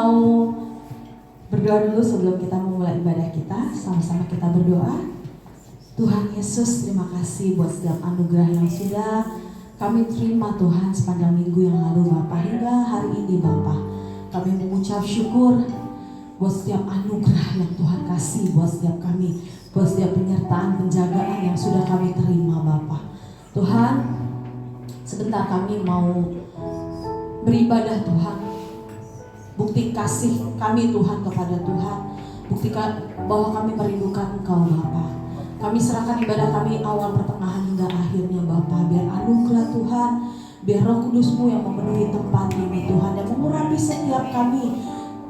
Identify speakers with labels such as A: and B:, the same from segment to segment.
A: mau berdoa dulu sebelum kita memulai ibadah kita. Sama-sama kita berdoa. Tuhan Yesus, terima kasih buat setiap anugerah yang sudah kami terima Tuhan sepanjang minggu yang lalu Bapa, hingga hari ini Bapa. Kami mengucap syukur buat setiap anugerah yang Tuhan kasih buat setiap kami, buat setiap penyertaan, penjagaan yang sudah kami terima Bapa. Tuhan, sebentar kami mau beribadah Tuhan. Bukti kasih kami Tuhan kepada Tuhan. Buktikan bahwa kami merindukan Engkau Bapa. Kami serahkan ibadah kami awal, pertengahan hingga akhirnya Bapa. Biar anugerah Tuhan, biar Roh Kudus-Mu yang memenuhi tempat ini Tuhan, yang mengurapi setiap kami.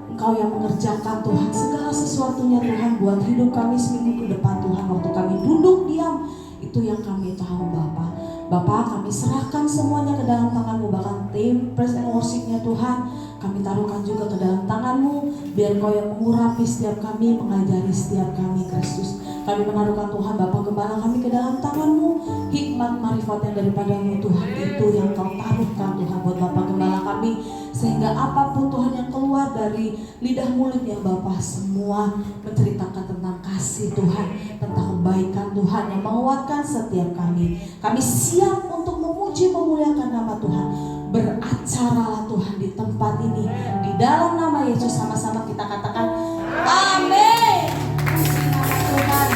A: Engkau yang mengerjakan Tuhan segala sesuatunya Tuhan buat hidup kami seminggu ke depan Tuhan. Waktu kami duduk diam, itu yang kami tahu Bapa. Bapa, kami serahkan semuanya ke dalam tangan-Mu. Bahkan tim praise and worship-nya Tuhan, kami taruhkan juga ke dalam tangan-Mu. Biar Engkau yang mengurapi setiap kami, mengajari setiap kami Kristus. Kami menaruhkan Tuhan Bapa Gembala kami ke dalam tangan-Mu. Hikmat marifat yang daripada-Mu Tuhan, itu yang Kau taruhkan Tuhan buat Bapa Gembala kami. Sehingga apapun Tuhan yang keluar dari lidah mulutnya Bapa, semua menceritakan tentang kasih Tuhan, tentang kebaikan Tuhan yang menguatkan setiap kami. Kami siap untuk memuji memuliakan nama Tuhan. Beracaralah Tuhan di tempat ini. Di dalam nama Yesus sama-sama kita katakan amin. Puji nama Tuhan.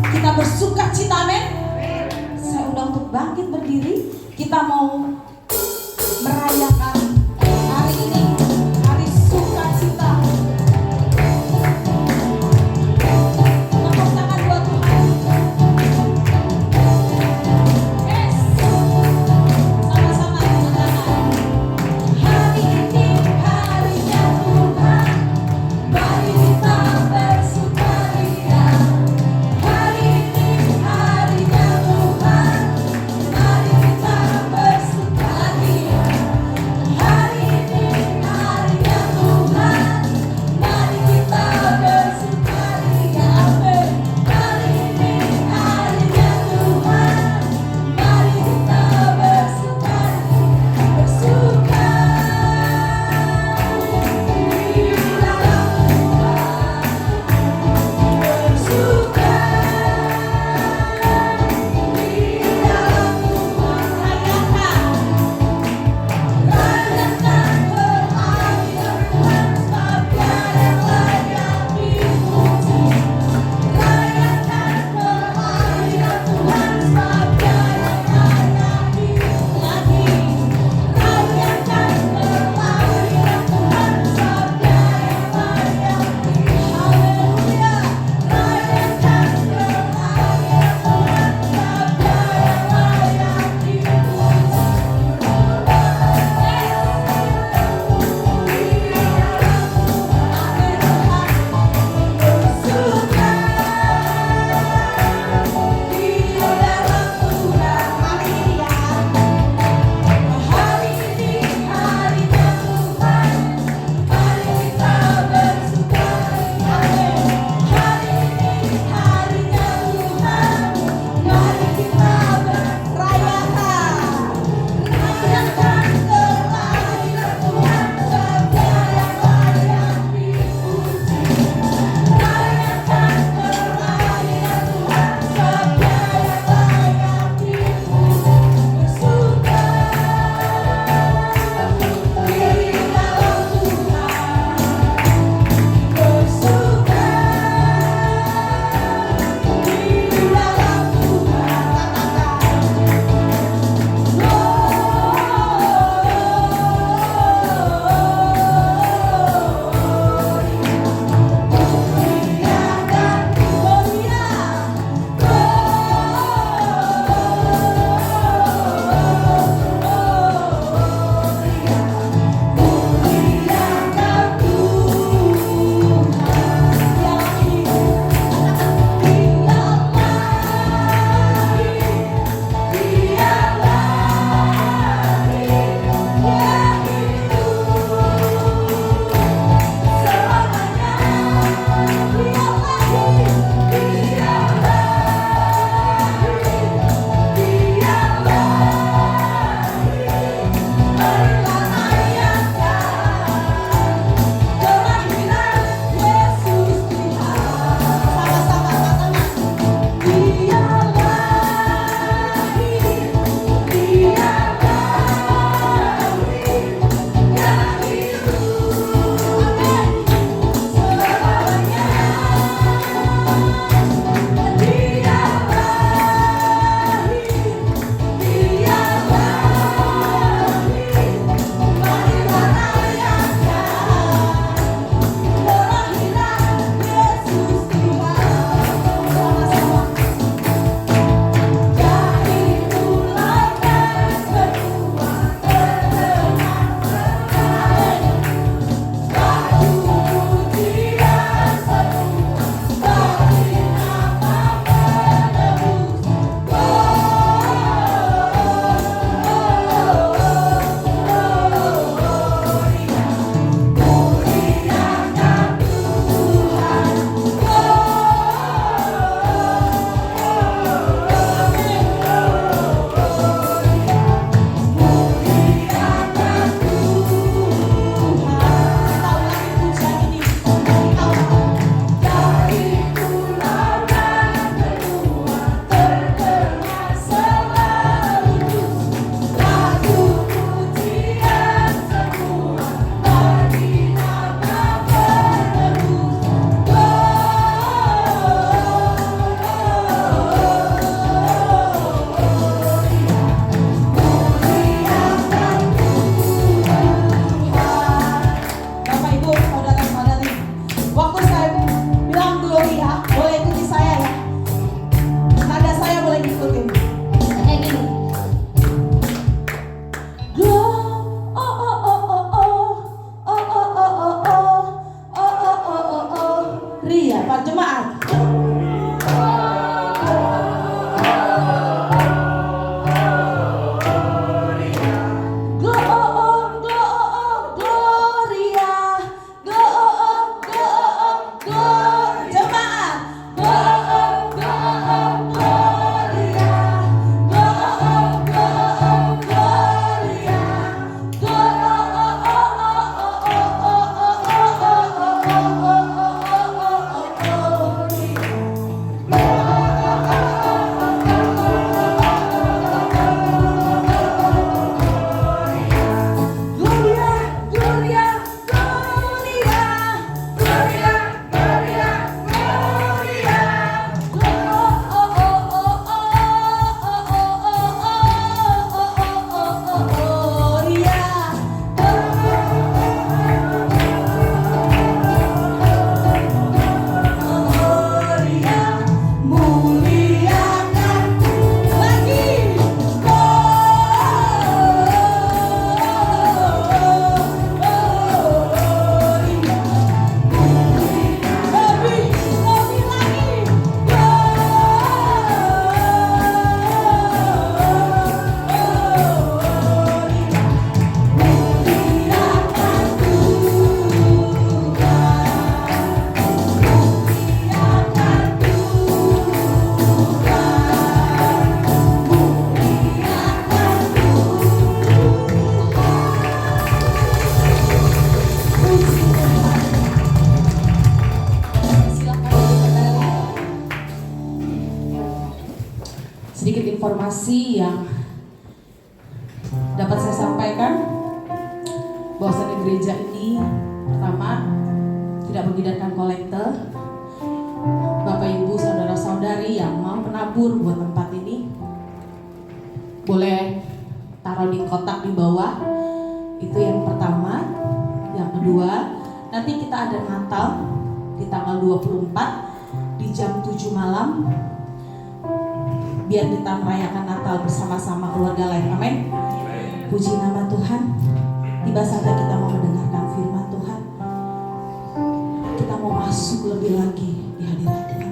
A: Kita bersuka cita, amin. Saya undang untuk bangkit berdiri. Kita mau merayakan hari ini, hari sukacita. Tepuk tangan buat Tuhan. Yes. Sama-sama tepuk tangan. Hari ini harinya Tuhan, mari kita bersukaria. Hari ini harinya Tuhan, mari kita bersukaria. Hari ini harinya Tuhan, mari kita bersukaria. Amin. Hari ini harinya Tuhan, mari kita bersukaria. Bersuka di dalam Tuhan, bersuka di dalam Tuhan. Rayakan kehadiran Tuhan, sebab Dia yang layak dipuji. Rayakan kehadiran Tuhan, sebab Dia yang layak dipuji. Rayakan kehadiran Tuhan, sebab Dia yang layak dipuji. Haleluya. Rayakan kehadiran Tuhan, sebab Dia yang layak Hari ini harinya Tuhan, mari kita bersukaria. Hari ini harinya Tuhan, mari kita merayakan. Rayakan kehadiran Tuhan, sebab Dia yang layak dipuji. Rayakan kehadiran Tuhan, sebab Dia yang layak dipuji. Bersuka di dalam Tuhan, bersuka di dalam Marilah rayakan kasih yang dapat saya sampaikan bahwasanya gereja ini pertama tidak menghindarkan kolektor. Bapak Ibu saudara-saudari yang mau penabur buat tempat ini boleh taruh di kotak di bawah. Itu yang pertama. Yang kedua, nanti kita ada Natal di tanggal 24 di jam 7 malam. Biar kita merayakan Natal bersama-sama keluarga lain. Amin. Puji nama Tuhan. Tiba saatnya kita mau mendengarkan firman Tuhan. Kita mau masuk lebih lagi di hadirat Tuhan.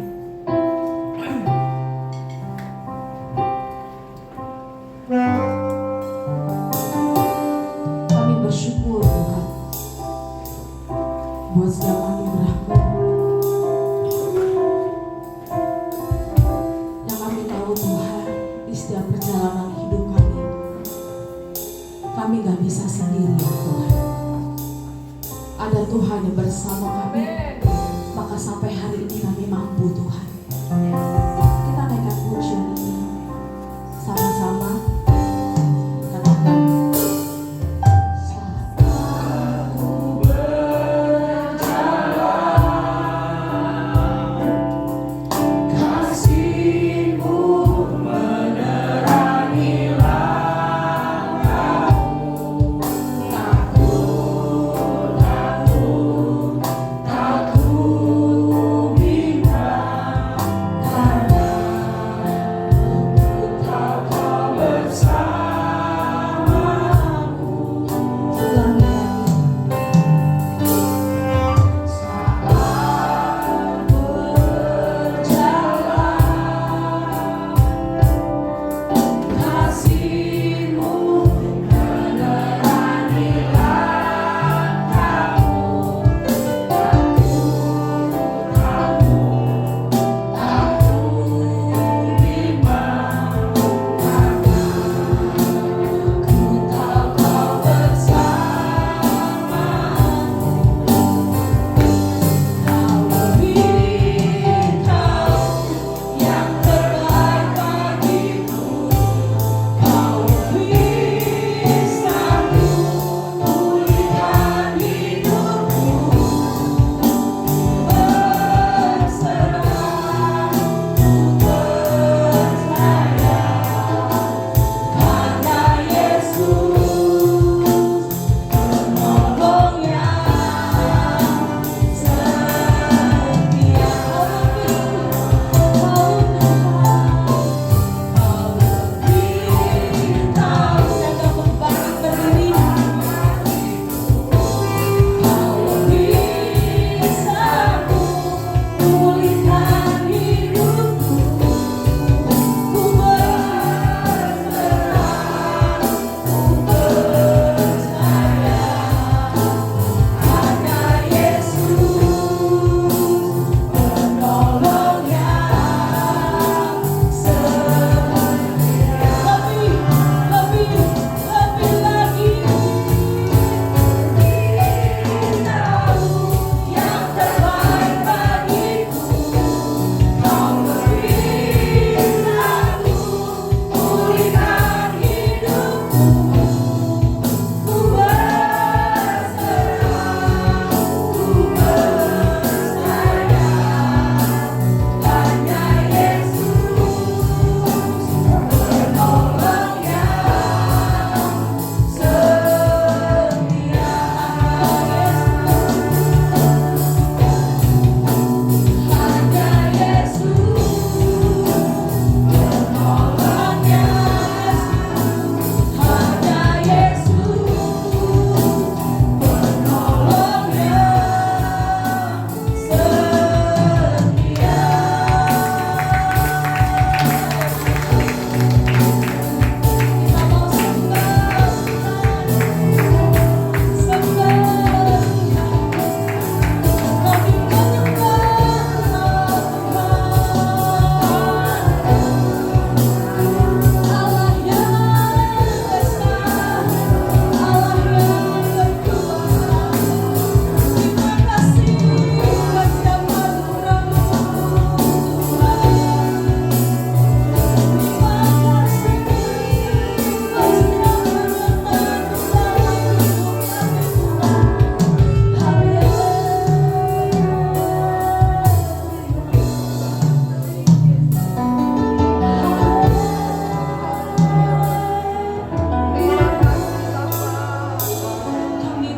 A: Kami bersyukur Tuhan buat setiap anugerah-Mu. Yang kami tahu Tuhan, di setiap perjalanan hidup kami gak bisa sendiri ya Tuhan. Ada Tuhan yang bersama kami. Maka sampai hari ini kami mampu Tuhan. Kita naikkan pujian ini sama-sama. Katakan, saat aku berjalan, kasih-Mu menerangi langkahku. Takut, takut, tak ku bimbang.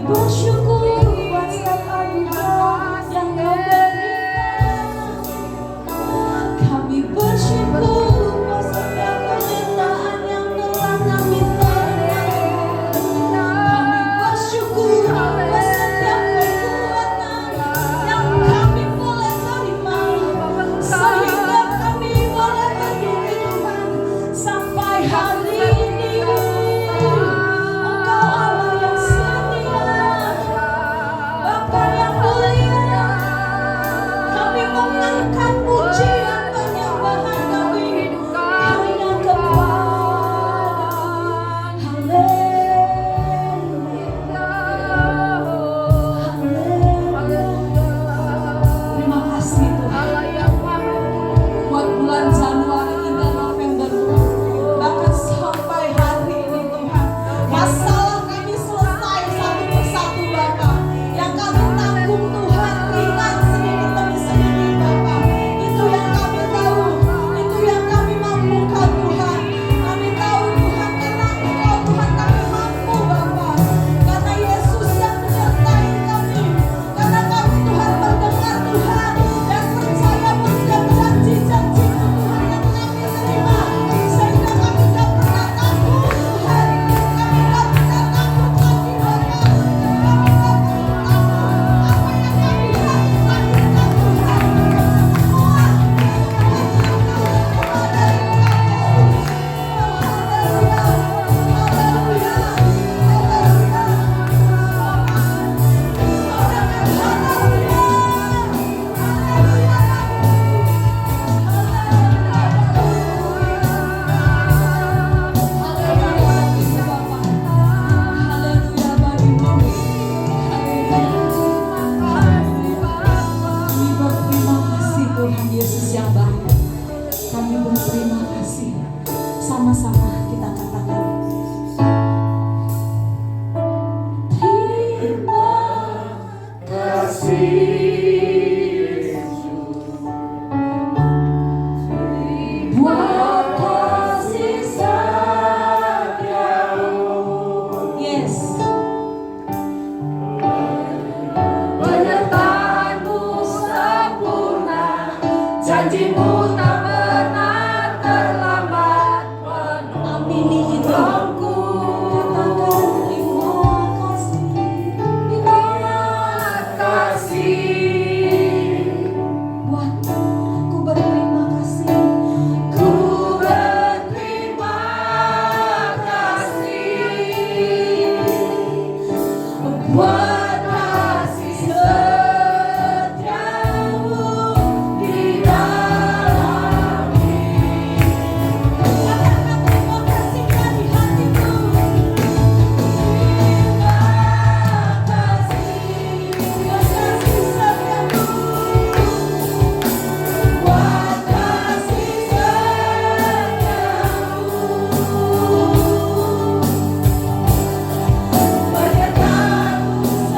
A: bersyukur buat setiap anugerah yang Kau berikan. Kami bersyukur buat setiap penyertaan yang telah kami terima. Kami bersyukur buat setiap kekuatan yang kami boleh terima, sehingga kami boleh berdiri Tuhan sampai hari ini. Engkau Allah yang setia, Bapa yang mulia. Kami mengangkat pujian penyembahan kami hanya kepadamu. Haleluya. Terima kasih Tuhan buat bulan Januari hingga November Tuhan, bahkan sampai hari ini Tuhan, masalah kami selesai satu persatu Bapa. Yang kami tanggung Tuhan ringan sendiri demi sendiri Bapa. Itu yang kami tahu, itu yang kami mampukan Tuhan. Kami tahu Tuhan, karena Engkau Tuhan kami mampu Bapa. Karena Yesus yang menyertai kami, karena kami Tuhan mendengar Tuhan dan percaya setiap janji-janji Tuhan yang kami terima, sehingga kami tak pernah takut Tuhan. Kami tak pernah takut lagi Bapa. Kami tak pernah takut apa yang kami lakukan Tuhan. Semua kepada Engkau Yesus. Haleluya, haleluya, Kami berterima kasih Tuhan Yesus yang baik. Kami berterima kasih. Sama-sama kita katakan, terima kasih buat kasih setiamu. Yes.
B: Penyertaanmu sempurna, janjimu tak pernah terlambat.
A: Amini itu.
B: Rohku
A: Katakan terima kasih.
B: terima kasih,
A: Buat aku berterima kasih.
B: ku berterima kasih buat kasih setiamu di dalam hidup.
A: Katakan terima kasih dari hatimu.
B: Terima kasih
A: Buat kasih setiamu.
B: buat kasih setiamu. Penyertaanmu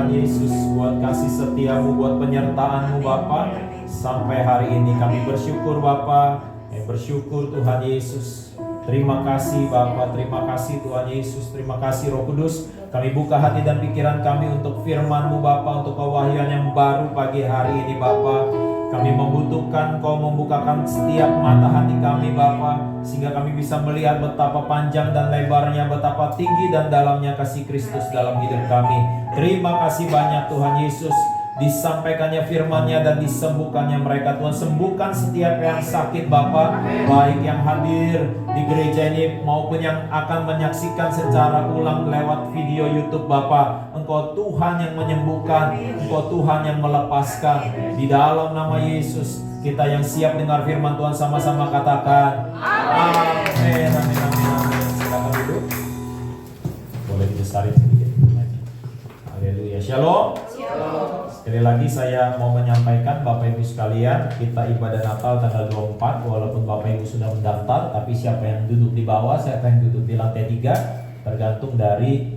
C: Tuhan Yesus buat kasih setiamu, buat penyertaanmu Bapa. Sampai hari ini kami bersyukur Bapa. Bersyukur Tuhan Yesus. Terima kasih Bapa, terima kasih Tuhan Yesus, terima kasih Roh Kudus. Kami buka hati dan pikiran kami untuk firman-Mu Bapa, untuk pewahyuan yang baru pagi hari ini Bapa. Kami membutuhkan Kau membukakan setiap mata hati kami Bapa, sehingga kami bisa melihat betapa panjang dan lebarnya, betapa tinggi dan dalamnya kasih Kristus dalam hidup kami. Terima kasih banyak Tuhan Yesus. Disampaikannya firman-Nya dan disembuhkannya mereka. Tuhan, sembuhkan setiap yang sakit Bapa, baik yang hadir di gereja ini maupun yang akan menyaksikan secara ulang lewat video YouTube Bapa. Engkau Tuhan yang menyembuhkan, Engkau Tuhan yang melepaskan. Di dalam nama Yesus, kita yang siap dengar firman Tuhan sama-sama katakan amin, amin, amin, amin. Silakan duduk. Boleh dibesarin sedikit. Haleluya. Shalom. Sekali lagi saya mau menyampaikan Bapak Ibu sekalian, kita ibadah Natal tanggal 24. Walaupun Bapak Ibu sudah mendaftar, tapi siapa yang duduk di bawah, siapa yang duduk di lantai 3, tergantung dari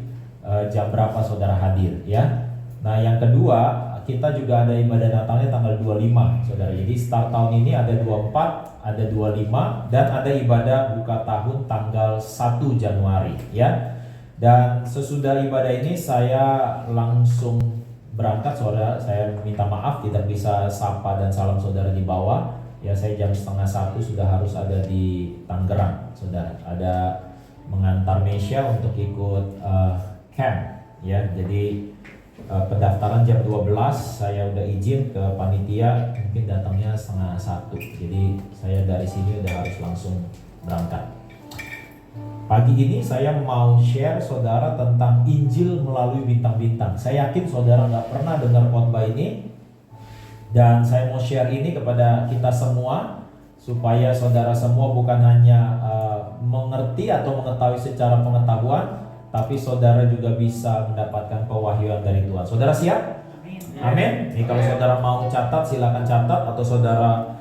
C: jam berapa saudara hadir ya. Nah yang kedua, kita juga ada ibadah Natalnya tanggal 25 saudara. Jadi start tahun ini ada 24, ada 25, dan ada ibadah buka tahun tanggal 1 Januari ya. Dan sesudah ibadah ini saya langsung berangkat saudara. Saya minta maaf tidak bisa sapa dan salam saudara di bawah ya. Saya jam 12:30 sudah harus ada di Tangerang saudara, ada mengantar Mesya untuk ikut camp ya. Jadi pendaftaran jam 12, saya udah izin ke panitia, mungkin datangnya 12:30. Jadi saya dari sini udah harus langsung berangkat. Pagi ini saya mau share saudara tentang Injil melalui bintang-bintang. Saya yakin saudara nggak pernah dengar khotbah ini, dan saya mau share ini kepada kita semua supaya saudara semua bukan hanya mengerti atau mengetahui secara pengetahuan, tapi saudara juga bisa mendapatkan pewahyuan dari Tuhan. Saudara siap? Amin. Nih kalau saudara mau catat silakan catat, atau saudara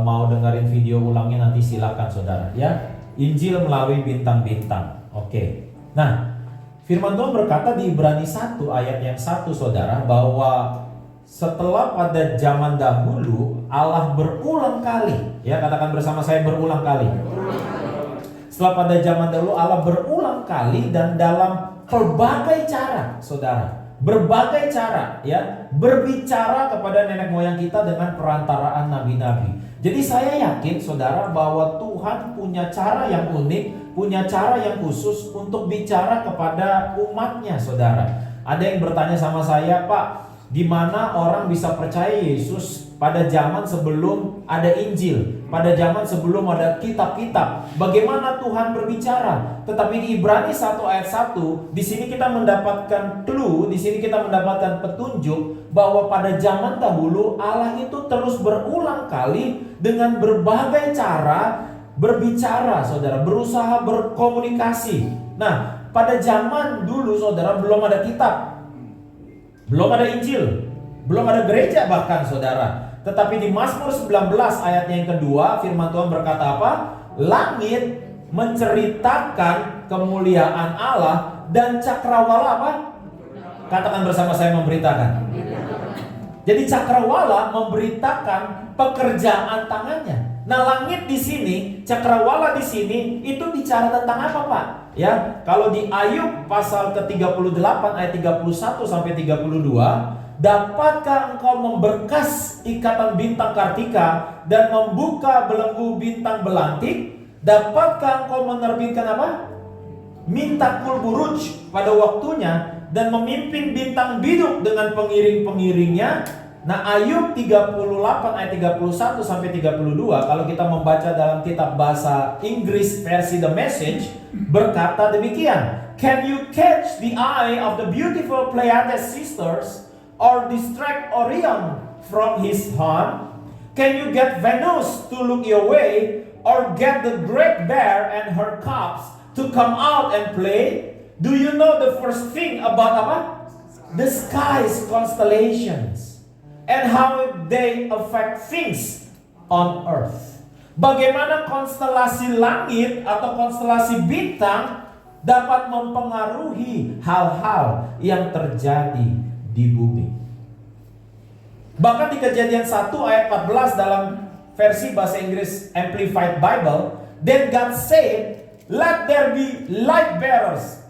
C: mau dengerin video ulangnya nanti silakan saudara ya. Injil melalui bintang-bintang. Oke. Nah, firman Tuhan berkata di Ibrani 1 ayat yang 1 saudara, bahwa setelah pada zaman dahulu Allah berulang kali, ya katakan bersama saya, berulang kali. Setelah pada zaman dahulu Allah berulang kali dan dalam berbagai cara saudara, berbagai cara ya, berbicara kepada nenek moyang kita dengan perantaraan nabi-nabi. Jadi saya yakin saudara bahwa Tuhan punya cara yang unik, punya cara yang khusus untuk bicara kepada umatnya saudara. Ada yang bertanya sama saya, Pak, gimana orang bisa percaya Yesus pada zaman sebelum ada Injil, pada zaman sebelum ada kitab-kitab? Bagaimana Tuhan berbicara? Tetapi di Ibrani 1 ayat 1, di sini kita mendapatkan clue, di sini kita mendapatkan petunjuk bahwa pada zaman dahulu Allah itu terus berulang kali dengan berbagai cara berbicara saudara, berusaha berkomunikasi. Nah, pada zaman dulu saudara belum ada kitab, belum ada Injil, belum ada gereja bahkan saudara. Tetapi di Mazmur 19 ayat yang kedua, firman Tuhan berkata apa? Langit menceritakan kemuliaan Allah dan cakrawala apa? Katakan bersama saya, memberitakan. Jadi cakrawala memberitakan pekerjaan tangannya. Nah, langit di sini, cakrawala di sini itu bicara tentang apa, Pak? Ya, kalau di Ayub pasal ke-38 ayat 31 sampai 32, dapatkah engkau memberkas ikatan bintang kartika dan membuka belenggu bintang belantik? Dapatkah engkau menerbitkan apa? Mintakul buruj pada waktunya dan memimpin bintang biduk dengan pengiring-pengiringnya. Nah, Ayub 38 ayat 31 sampai 32, kalau kita membaca dalam kitab bahasa Inggris versi The Message, berkata demikian. Can you catch the eye of the beautiful Pleiades sisters, or distract Orion from his horn? Can you get Venus to look your way, or get the great bear and her cubs to come out and play? Do you know the first thing about apa? The sky's constellations and how they affect things on earth. Bagaimana konstelasi langit atau konstelasi bintang dapat mempengaruhi hal-hal yang terjadi di bumi. Bahkan di Kejadian 1 ayat 14 dalam versi bahasa Inggris Amplified Bible, then God said, let there be light bearers.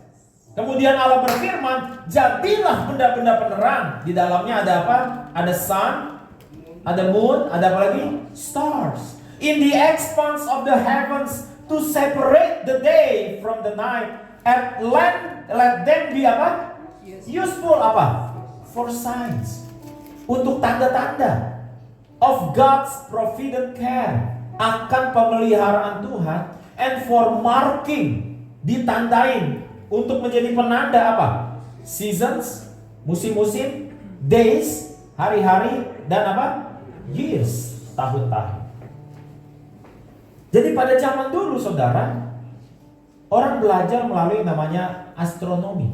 C: Kemudian Allah berfirman, jadilah benda-benda penerang. Di dalamnya ada apa? Ada sun, ada moon, ada apa lagi? Stars. In the expanse of the heavens to separate the day from the night, and let them be apa? Useful apa? For signs. Untuk tanda-tanda of God's provident care, akan pemeliharaan Tuhan, and for marking, ditandain, untuk menjadi penanda apa? Seasons, musim-musim, days, hari-hari, dan apa? Years, tahun-tahun. Jadi pada zaman dulu saudara, orang belajar melalui namanya astronomi.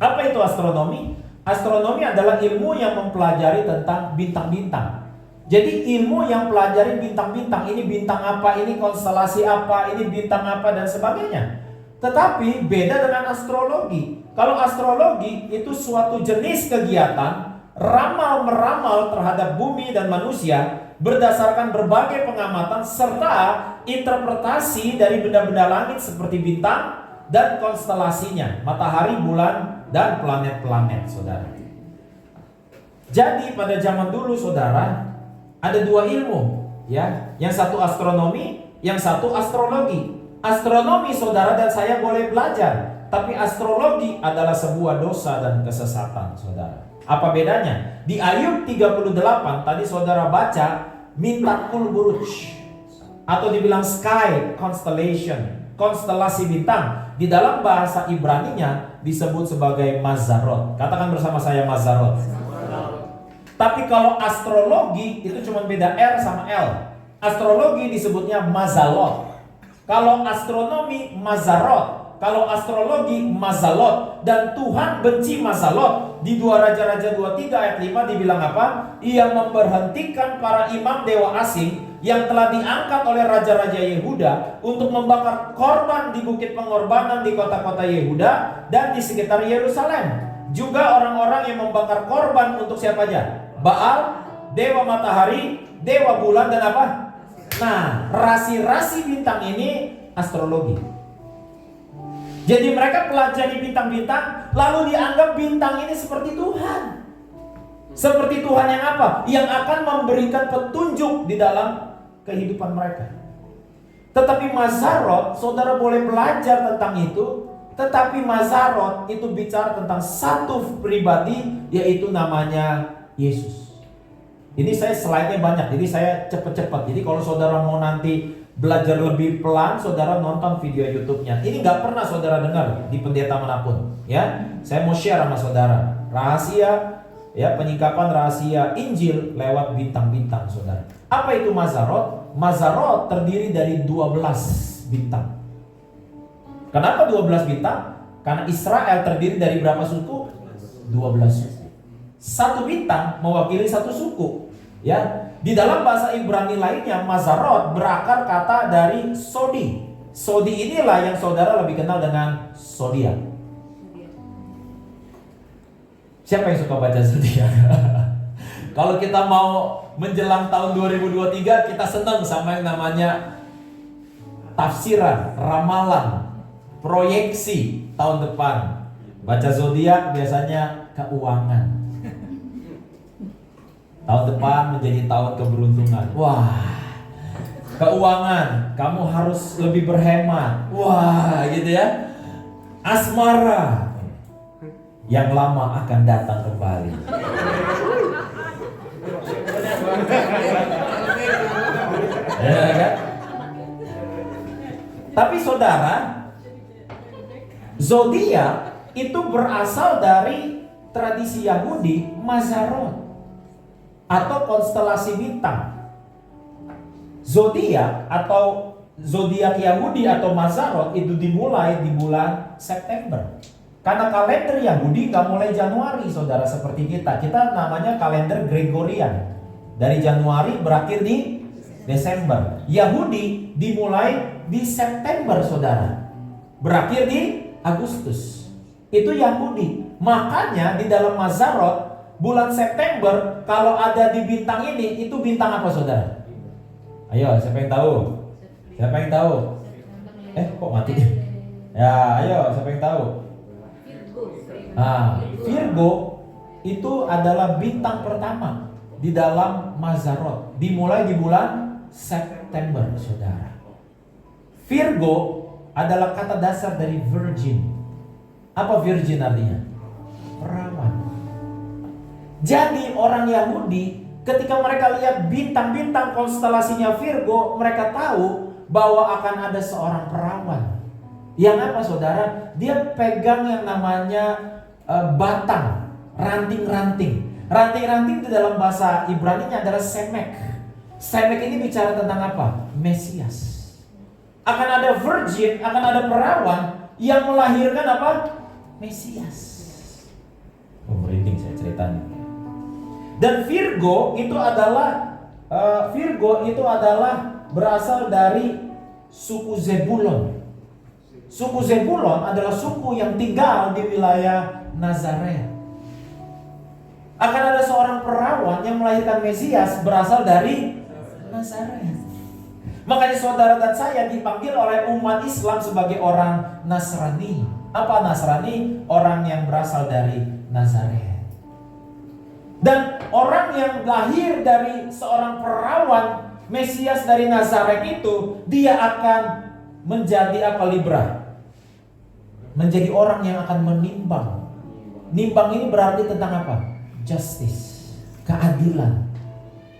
C: Apa itu astronomi? Astronomi adalah ilmu yang mempelajari tentang bintang-bintang. Jadi ilmu yang pelajari bintang-bintang, ini bintang apa, ini konstelasi apa, ini bintang apa, dan sebagainya. Tetapi beda dengan astrologi. Kalau astrologi itu suatu jenis kegiatan ramal-meramal terhadap bumi dan manusia berdasarkan berbagai pengamatan serta interpretasi dari benda-benda langit seperti bintang dan konstelasinya, matahari, bulan, dan planet-planet, saudara. Jadi pada zaman dulu saudara, ada dua ilmu, ya. Yang satu astronomi, yang satu astrologi. Astronomi saudara dan saya boleh belajar, tapi astrologi adalah sebuah dosa dan kesesatan, saudara. Apa bedanya? Di Ayub 38 tadi saudara baca Mintakul Buruj, atau dibilang sky constellation, konstelasi bintang. Di dalam bahasa Ibraninya disebut sebagai Mazarot. Katakan bersama saya Mazarot. Tapi kalau astrologi itu cuma beda R sama L. Astrologi disebutnya Mazalot. Kalau astronomi Mazarot, kalau astrologi Mazalot. Dan Tuhan benci Mazalot. Di 2 Raja-Raja 23 ayat 5 dibilang apa? Ia memberhentikan para imam dewa asing yang telah diangkat oleh Raja-Raja Yehuda untuk membakar korban di bukit pengorbanan di kota-kota Yehuda dan di sekitar Yerusalem. Juga orang-orang yang membakar korban untuk siapa aja? Baal, dewa matahari, dewa bulan, dan apa? Nah, rasi-rasi bintang ini astrologi. Jadi mereka pelajari bintang-bintang, lalu dianggap bintang ini seperti Tuhan. Seperti Tuhan yang apa? Yang akan memberikan petunjuk di dalam kehidupan mereka. Tetapi Mazarot, saudara boleh belajar tentang itu. Tetapi Mazarot itu bicara tentang satu pribadi, yaitu namanya Yesus. Ini saya slide-nya banyak, jadi saya cepat-cepat. Jadi kalau saudara mau nanti belajar lebih pelan, saudara nonton video YouTube-nya. Ini nggak pernah saudara dengar di pendeta manapun, ya. Saya mau share sama saudara rahasia, ya, penyingkapan rahasia Injil lewat bintang-bintang, saudara. Apa itu Mazarot? Mazarot terdiri dari 12 bintang. Kenapa 12 bintang? Karena Israel terdiri dari berapa suku? 12 suku. Satu bintang mewakili satu suku, ya. Di dalam bahasa Ibrani lainnya, Mazarot berakar kata dari Sodi. Sodi inilah yang saudara lebih kenal dengan zodiak. Siapa yang suka baca zodiak? Kalau kita mau menjelang tahun 2023, kita senang sama yang namanya tafsiran, ramalan, proyeksi tahun depan. Baca zodiak biasanya keuangan. Tahun depan menjadi tahun keberuntungan. Wah, keuangan, kamu harus lebih berhemat. Wah, gitu ya. Asmara, yang lama akan datang kembali. Ya kan? Tapi saudara, zodiak itu berasal dari tradisi Yahudi, Mazarot, atau konstelasi bintang. Zodiak atau zodiak Yahudi atau Mazarot itu dimulai di bulan September. Karena kalender Yahudi nggak mulai Januari, saudara, seperti kita. Kita namanya kalender Gregorian. Dari Januari berakhir di Desember. Yahudi dimulai di September, saudara, berakhir di Agustus. Itu Yahudi. Makanya di dalam Mazarot bulan September kalau ada di bintang ini, itu bintang apa saudara? Ayo, siapa yang tahu? Siapa yang tahu? Kok mati? Ya, ayo, siapa yang tahu? Virgo itu adalah bintang pertama di dalam Mazarot. Dimulai di bulan September, saudara. Virgo adalah kata dasar dari virgin. Apa virgin artinya? Perawan. Jadi orang Yahudi ketika mereka lihat bintang-bintang konstelasinya Virgo, mereka tahu bahwa akan ada seorang perawan. Yang apa saudara? Dia pegang yang namanya batang, ranting-ranting. Ranting-ranting di dalam bahasa Ibrani-nya adalah semek. Semek ini bicara tentang apa? Mesias. Akan ada virgin, akan ada perawan yang melahirkan apa? Mesias. Merinding saya ceritanya. Dan Virgo itu adalah berasal dari suku Zebulon. Suku Zebulon adalah suku yang tinggal di wilayah Nazaret. Akan ada seorang perawan yang melahirkan Mesias berasal dari Nazaret. Makanya saudara dan saya dipanggil oleh umat Islam sebagai orang Nasrani. Apa Nasrani? Orang yang berasal dari Nazaret. Dan orang yang lahir dari seorang perawan Mesias dari Nazaret itu, dia akan menjadi apa Libra? Menjadi orang yang akan menimbang. Nimbang ini berarti tentang apa? Justice, keadilan.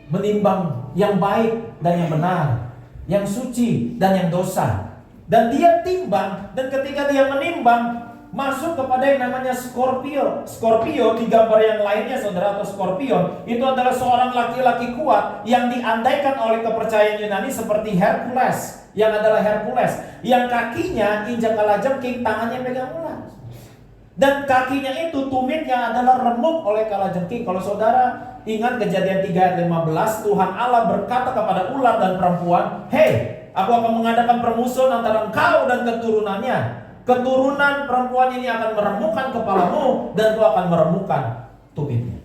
C: Menimbang yang baik dan yang benar, yang suci dan yang dosa. Dan dia timbang, dan ketika dia menimbang, masuk kepada yang namanya Scorpio. Scorpio di gambar yang lainnya saudara, atau Scorpion, itu adalah seorang laki-laki kuat yang diandaikan oleh kepercayaan Yunani seperti Hercules. Yang adalah Hercules, yang kakinya injak kalajengking, tangannya pegang ular. Dan kakinya itu, tumitnya adalah remuk oleh kalajengking. Kalau saudara ingat Kejadian 3 ayat 15, Tuhan Allah berkata kepada ular dan perempuan, "Hei, aku akan mengadakan permusuhan antara engkau dan keturunannya. Keturunan perempuan ini akan meremukkan kepalamu dan kau akan meremukkan tumitnya."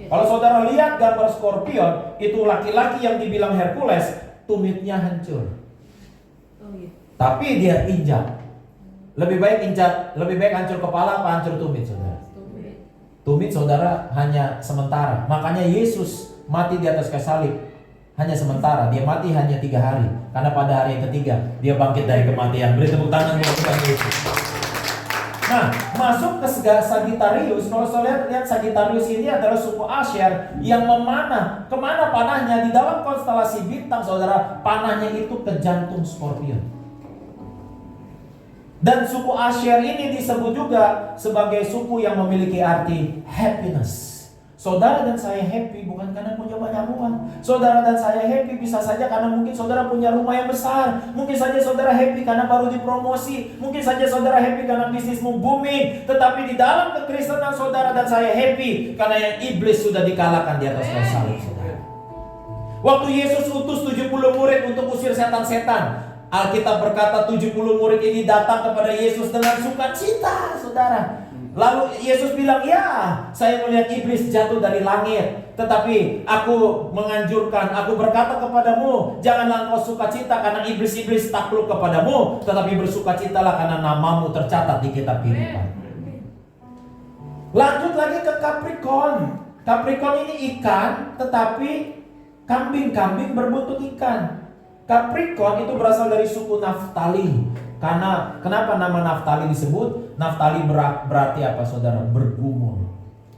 C: Kalau saudara lihat gambar Scorpion, itu laki-laki yang dibilang Hercules, tumitnya hancur. Tapi dia injak. Lebih baik hancur kepala apa hancur tumit, saudara? Tumit, saudara, hanya sementara. Makanya Yesus mati di atas kayu salib hanya sementara. Dia mati hanya 3 hari. Karena pada hari yang ketiga dia bangkit dari kematian. Beri tepuk tangan buat Tuhan Yesus. Nah, masuk ke Sagittarius. Kalau saudara lihat, Sagittarius ini adalah suku Asher yang memanah. Kemana panahnya? Di dalam konstelasi bintang, saudara, panahnya itu ke jantung Scorpion. Dan suku Asher ini disebut juga sebagai suku yang memiliki arti happiness. Saudara dan saya happy bukan karena punya banyak uang. Saudara dan saya happy bisa saja karena mungkin saudara punya rumah yang besar. Mungkin saja saudara happy karena baru dipromosi. Mungkin saja saudara happy karena bisnismu booming. Tetapi di dalam kekristenan saudara dan saya happy karena yang iblis sudah dikalahkan di atas kayu salib, saudara. Waktu Yesus utus 70 murid untuk usir setan-setan, Alkitab berkata 70 murid ini datang kepada Yesus dengan sukacita, saudara. Lalu Yesus bilang, "Ya, saya melihat iblis jatuh dari langit. Tetapi aku menganjurkan, aku berkata kepadamu, janganlah engkau sukacita karena iblis-iblis takluk kepadamu, tetapi bersukacitalah karena namamu tercatat di kitab kehidupan." Lanjut lagi ke Capricorn. Capricorn ini ikan, tetapi kambing-kambing berbuntut ikan. Capricorn itu berasal dari suku Naftali. Karena kenapa nama Naftali disebut? Naftali berarti apa, saudara? Bergumul,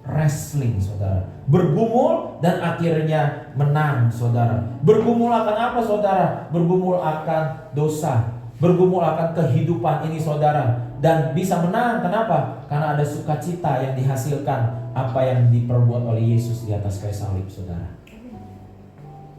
C: wrestling, saudara. Bergumul dan akhirnya menang, saudara. Bergumul akan apa, saudara? Bergumul akan dosa, bergumul akan kehidupan ini, saudara. Dan bisa menang, kenapa? Karena ada sukacita yang dihasilkan apa yang diperbuat oleh Yesus di atas kayu salib, saudara.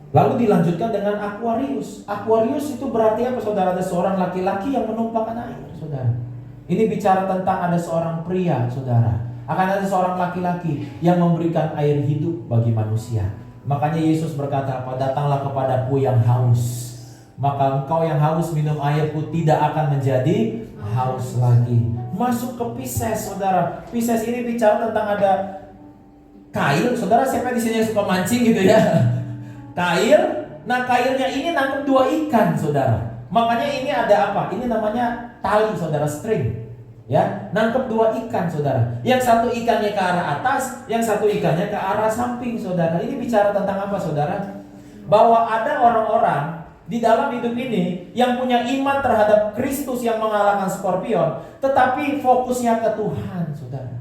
C: Lalu dilanjutkan dengan Aquarius. Aquarius itu berarti apa, saudara? Ada seorang laki-laki yang menumpahkan air, saudara. Ini bicara tentang ada seorang pria, saudara. Akan ada seorang laki-laki yang memberikan air hidup bagi manusia. Makanya Yesus berkata apa? "Datanglah kepadaku yang haus, maka engkau yang haus minum airku tidak akan menjadi haus lagi. masuk ke Pisces, saudara. Pisces ini bicara tentang ada kail. Saudara, siapa di sini yang suka mancing gitu ya? Kail. Nah, kailnya ini nangkep 2 ikan, saudara. Makanya ini ada apa? Ini namanya tali, saudara, string. Ya, nangkep 2 ikan, saudara. Yang satu ikannya ke arah atas, yang satu ikannya ke arah samping, saudara. Ini bicara tentang apa, saudara? Bahwa ada orang-orang di dalam hidup ini yang punya iman terhadap Kristus yang mengalahkan Skorpion, tetapi fokusnya ke Tuhan, saudara.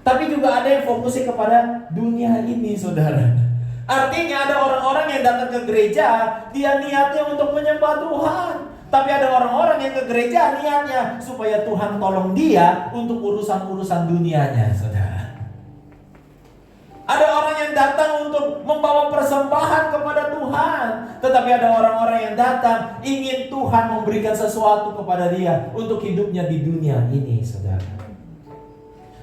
C: Tapi juga ada yang fokusnya kepada dunia ini, saudara. Artinya ada orang-orang yang datang ke gereja, dia niatnya untuk menyembah Tuhan. Tapi ada orang-orang yang ke gereja niatnya supaya Tuhan tolong dia untuk urusan-urusan dunianya, saudara. Ada orang yang datang untuk membawa persembahan kepada Tuhan, tetapi ada orang-orang yang datang ingin Tuhan memberikan sesuatu kepada dia untuk hidupnya di dunia ini, saudara.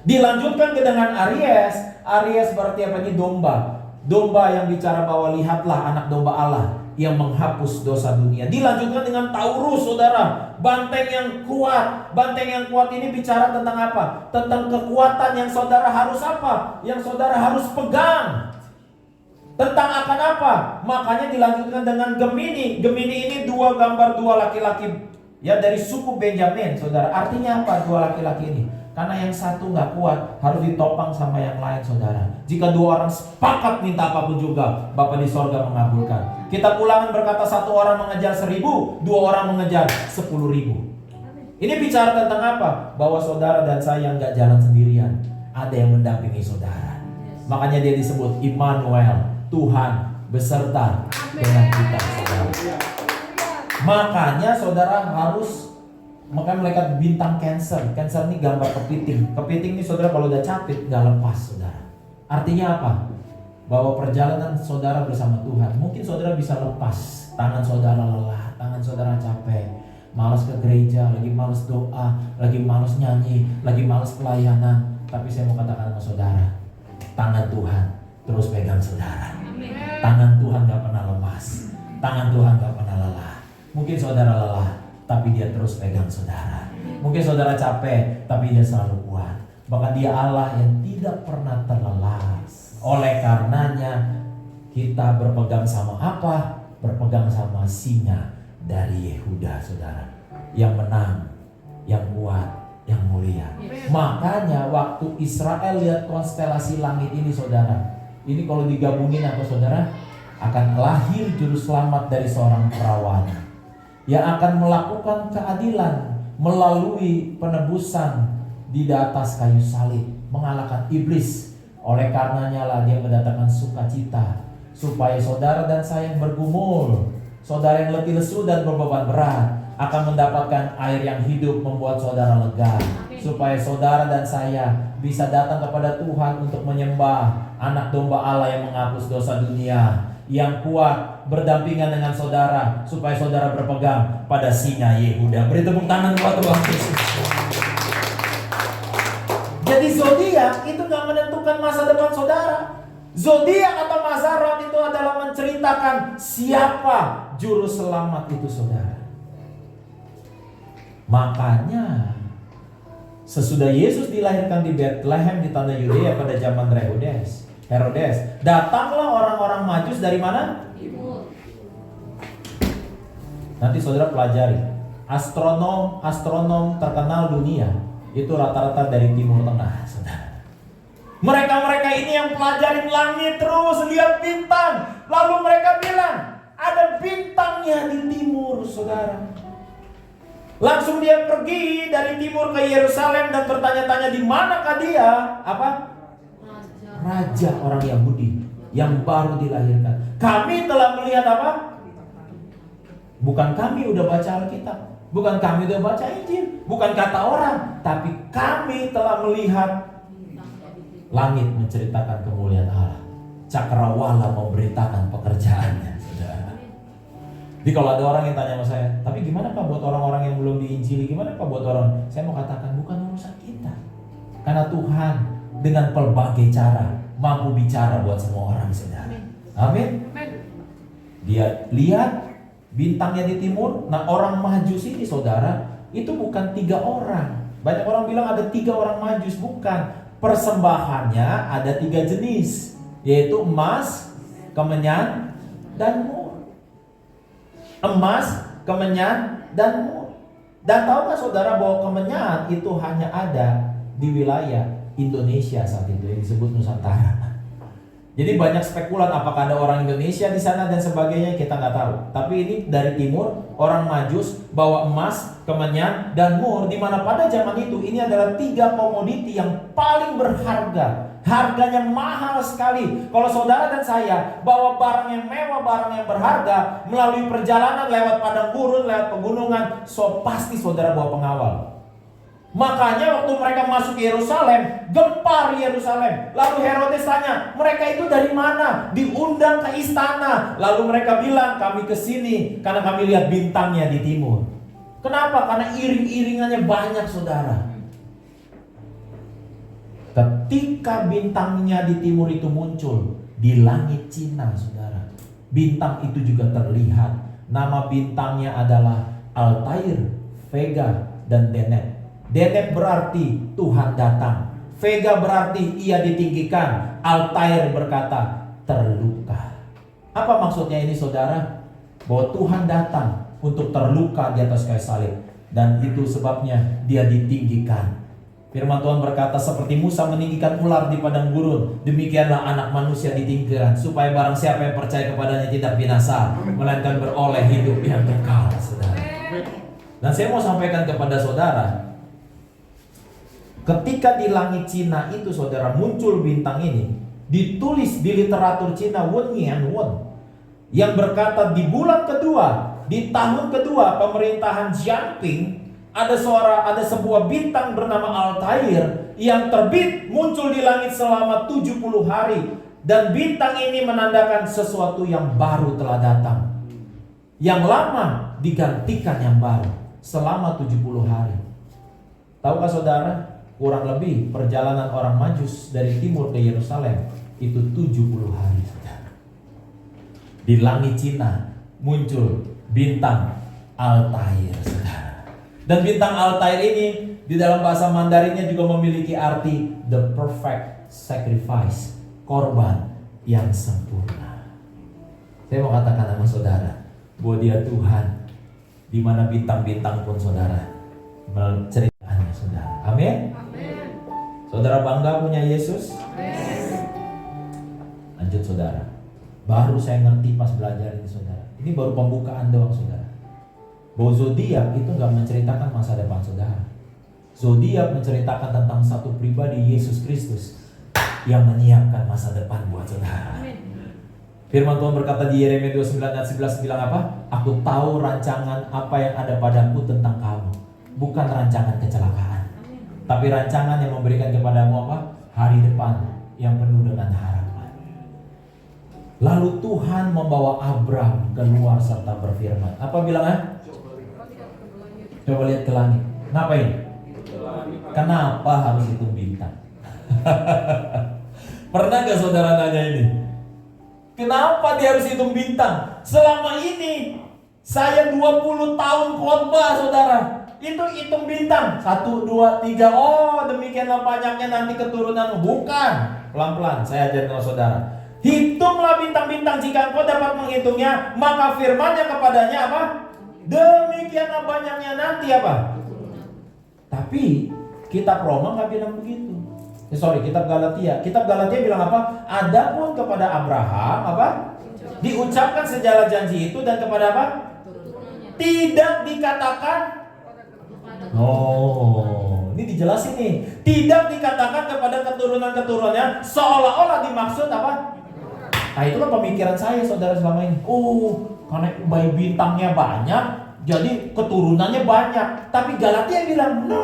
C: Dilanjutkan ke dengan Aries. Aries berarti apa ini? Domba. Domba yang bicara bahwa lihatlah anak domba Allah yang menghapus dosa dunia. Dilanjutkan dengan Taurus, saudara. Banteng yang kuat. Banteng yang kuat ini bicara tentang apa? Tentang kekuatan yang saudara harus apa? Yang saudara harus pegang. Tentang akan apa? Makanya dilanjutkan dengan Gemini. Gemini ini 2 gambar 2 laki-laki ya dari suku Benjamin, saudara. Artinya apa 2 laki-laki ini? Karena yang satu nggak kuat harus ditopang sama yang lain, saudara. Jika 2 orang sepakat minta apapun juga, Bapa di sorga mengabulkan. Kitab Ulangan berkata 1 orang mengejar 1000, 2 orang mengejar 10.000. Ini bicara tentang apa? Bahwa saudara dan saya nggak jalan sendirian. Ada yang mendampingi saudara. Makanya dia disebut Immanuel, Tuhan beserta dengan kita, saudara. Makanya saudara harus, makanya malaikat bintang Cancer. Cancer ini gambar kepiting. Kepiting ini saudara kalau udah capit gak lepas, saudara. Artinya apa? Bahwa perjalanan saudara bersama Tuhan, mungkin saudara bisa lepas. Tangan saudara lelah, tangan saudara capek, malas ke gereja, lagi malas doa, lagi malas nyanyi, lagi malas pelayanan. Tapi saya mau katakan sama saudara, tangan Tuhan terus pegang saudara. Tangan Tuhan gak pernah lemas. Tangan Tuhan gak pernah lelah. Mungkin saudara lelah, tapi dia terus pegang saudara. Mungkin saudara capek, tapi dia selalu kuat. Bahkan dia Allah yang tidak pernah terlelah. Oleh karenanya kita berpegang sama apa? Berpegang sama singa dari Yehuda, saudara. Yang menang, yang kuat, yang mulia. Makanya waktu Israel lihat konstelasi langit ini, saudara, ini kalau digabungin apa, saudara? Akan lahir juru selamat dari seorang perawan yang akan melakukan keadilan melalui penebusan di atas kayu salib, mengalahkan iblis. Oleh karenanya lah dia mendatangkan sukacita supaya saudara dan saya yang bergumul, saudara yang letih lesu dan berbeban berat akan mendapatkan air yang hidup membuat saudara lega. Supaya saudara dan saya bisa datang kepada Tuhan untuk menyembah anak domba Allah yang menghapus dosa dunia, yang kuat berdampingan dengan saudara, supaya saudara berpegang pada singa Yehuda. Beri tepuk tangan buat Tuhan Yesus. Jadi zodiak itu gak menentukan masa depan saudara. Zodiak atau Mazzaroth itu adalah menceritakan siapa juru selamat itu, saudara. Makanya sesudah Yesus dilahirkan di Bethlehem di tanah Yudea pada zaman Herodes, datanglah orang-orang Majus dari mana?
B: Timur.
C: Nanti saudara pelajari, astronom terkenal dunia itu rata-rata dari Timur Tengah, saudara. Mereka ini yang pelajarin langit terus, lihat bintang, lalu mereka bilang ada bintangnya di timur, saudara. Langsung dia pergi dari timur ke Yerusalem dan bertanya-tanya di manakah dia? Apa? Raja orang Yahudi yang baru dilahirkan. Kami telah melihat apa? Bukan kami udah baca Alkitab, bukan kami udah baca Injil, bukan kata orang, tapi kami telah melihat langit menceritakan kemuliaan Allah. Cakrawala memberitakan pekerjaannya, saudara. Jadi kalau ada orang yang tanya sama saya, tapi gimana Pak buat orang-orang yang belum diinjili? Gimana Pak buat orang? Saya mau katakan bukan urusan kita. Karena Tuhan dengan pelbagai cara mampu bicara buat semua orang, saudara. Amin. Dia lihat bintangnya di timur. Nah, orang Majus ini, saudara, itu bukan 3 orang. Banyak orang bilang ada 3 orang Majus. Bukan. Persembahannya ada 3 jenis, yaitu emas, kemenyan, dan mur. Emas, kemenyan, dan mur. Dan tahukah saudara bahwa kemenyan itu hanya ada di wilayah Indonesia saat itu, yang disebut Nusantara. Jadi banyak spekulan apakah ada orang Indonesia di sana dan sebagainya, kita nggak tahu. Tapi ini dari timur, orang Majus bawa emas, kemenyan, dan mur, di mana pada zaman itu ini adalah 3 komoditi yang paling berharga. Harganya mahal sekali. Kalau saudara dan saya bawa barang yang mewah, barang yang berharga melalui perjalanan lewat padang gurun, lewat pegunungan, pasti saudara bawa pengawal. Makanya waktu mereka masuk Yerusalem, gempar Yerusalem. Lalu Herodes tanya, mereka itu dari mana? Diundang ke istana. Lalu mereka bilang, kami ke sini karena kami lihat bintangnya di timur. Kenapa? Karena iring-iringannya banyak, saudara. Ketika bintangnya di timur itu muncul di langit Cina, saudara, bintang itu juga terlihat. Nama bintangnya adalah Altair, Vega, dan Deneb. Deneb berarti Tuhan datang. Vega berarti ia ditinggikan. Altair berkata terluka. Apa maksudnya ini, saudara? Bahwa Tuhan datang untuk terluka di atas kayu salib, dan itu sebabnya dia ditinggikan. Firman Tuhan berkata, seperti Musa meninggikan ular di padang gurun, demikianlah anak manusia ditinggikan, supaya barang siapa yang percaya kepadanya tidak binasa, melainkan beroleh hidup yang kekal, saudara. Dan saya mau sampaikan kepada saudara, ketika di langit Cina itu, saudara, muncul bintang ini, ditulis di literatur Cina Wen Yan Wen, yang berkata di bulan kedua, di tahun kedua pemerintahan Jianping, ada sebuah bintang bernama Altair yang terbit muncul di langit selama 70 hari. Dan bintang ini menandakan sesuatu yang baru telah datang. Yang lama digantikan yang baru selama 70 hari. Tahukah saudara, kurang lebih perjalanan orang Majus dari timur ke Yerusalem itu 70 hari, saudara. Di langit Cina muncul bintang Altair, saudara. Dan bintang Altair ini di dalam bahasa Mandarinnya juga memiliki arti the perfect sacrifice, korban yang sempurna. Saya mau katakan sama saudara bahwa dia Tuhan, di mana bintang-bintang pun, saudara, menceritakannya, saudara. Amin. Saudara bangga punya Yesus? Lanjut, saudara. Baru saya ngerti pas belajar ini, saudara. Ini baru pembukaan doang, saudara. Bahwa zodiak itu gak menceritakan masa depan saudara. Zodiak menceritakan tentang satu pribadi, Yesus Kristus, yang menyiapkan masa depan buat saudara. Firman Tuhan berkata di Yeremia 29 ayat 11 bilang apa? Aku tahu rancangan apa yang ada padaku tentang kamu, bukan rancangan kecelakaan, tapi rancangan yang memberikan kepadamu apa? Hari depan yang penuh dengan harapan. Lalu Tuhan membawa Abram keluar serta berfirman. Apa bilangnya? Coba lihat ke langit. Ngapain? Kenapa harus hitung bintang? Pernah gak saudara nanya ini? Kenapa dia harus hitung bintang? Selama ini saya 20 tahun khotbah, saudara, itu hitung bintang 1, 2, 3. Oh, demikianlah banyaknya nanti keturunanmu. Bukan. Pelan-pelan saya ajarin sama saudara. Hitunglah bintang-bintang, jika engkau dapat menghitungnya, maka firman-Nya kepadanya apa? Demikianlah banyaknya nanti apa? Tapi kitab Roma nggak bilang begitu. Kitab Galatia. Kitab Galatia bilang apa? Adapun kepada Abraham apa? Diucapkan segala janji itu, dan kepada apa? Tidak dikatakan. Oh, ini dijelasin nih. Tidak dikatakan kepada keturunan-keturunannya, seolah-olah dimaksud apa? Nah, itulah pemikiran saya, saudara, selama ini. Oh, karena bayi bintangnya banyak, jadi keturunannya banyak. Tapi Galatia bilang, no.